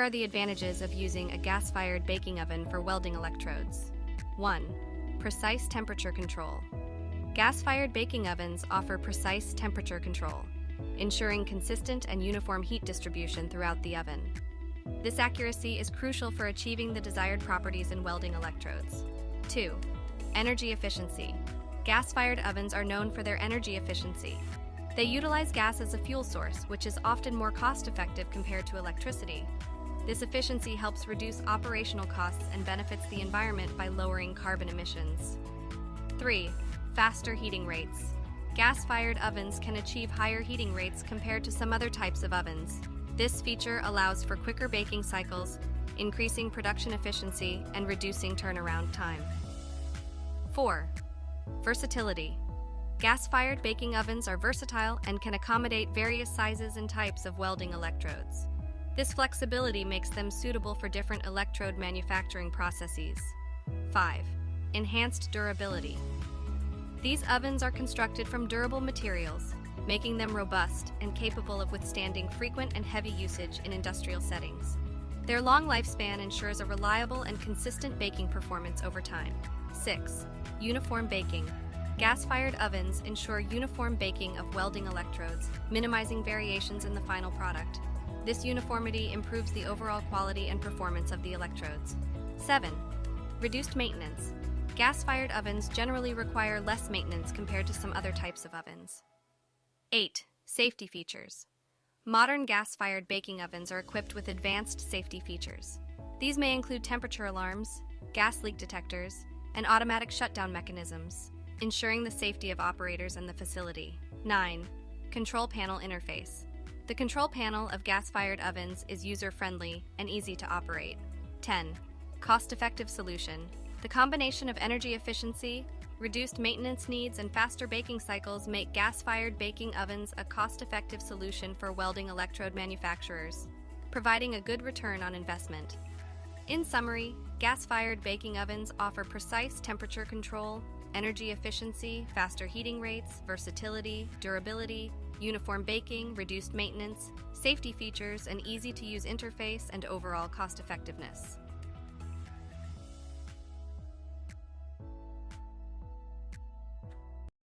are the advantages of using a gas-fired baking oven for welding electrodes. 1. Precise temperature control. Gas-fired baking ovens offer precise temperature control, ensuring consistent and uniform heat distribution throughout the oven. This accuracy is crucial for achieving the desired properties in welding electrodes. 2. Energy efficiency. Gas-fired ovens are known for their energy efficiency. They utilize gas as a fuel source, which is often more cost-effective compared to electricity. This efficiency helps reduce operational costs and benefits the environment by lowering carbon emissions. 3. Faster heating rates. Gas-fired ovens can achieve higher heating rates compared to some other types of ovens. This feature allows for quicker baking cycles, increasing production efficiency and reducing turnaround time. 4. Versatility. Gas-fired baking ovens are versatile and can accommodate various sizes and types of welding electrodes. This flexibility makes them suitable for different electrode manufacturing processes. 5. Enhanced durability. These ovens are constructed from durable materials, making them robust and capable of withstanding frequent and heavy usage in industrial settings. Their long lifespan ensures a reliable and consistent baking performance over time. 6. Uniform baking. Gas-fired ovens ensure uniform baking of welding electrodes, minimizing variations in the final product. This uniformity improves the overall quality and performance of the electrodes. 7. Reduced maintenance. Gas-fired ovens generally require less maintenance compared to some other types of ovens. 8. Safety features. Modern gas-fired baking ovens are equipped with advanced safety features. These may include temperature alarms, gas leak detectors, and automatic shutdown mechanisms, ensuring the safety of operators and the facility. 9. Control panel interface. The control panel of gas-fired ovens is user-friendly and easy to operate. 10. Cost-effective solution. The combination of energy efficiency, reduced maintenance needs, and faster baking cycles make gas-fired baking ovens a cost-effective solution for welding electrode manufacturers, providing a good return on investment. In summary, gas-fired baking ovens offer precise temperature control, energy efficiency, faster heating rates, versatility, durability, uniform baking, reduced maintenance, safety features, an easy-to-use interface, and overall cost-effectiveness.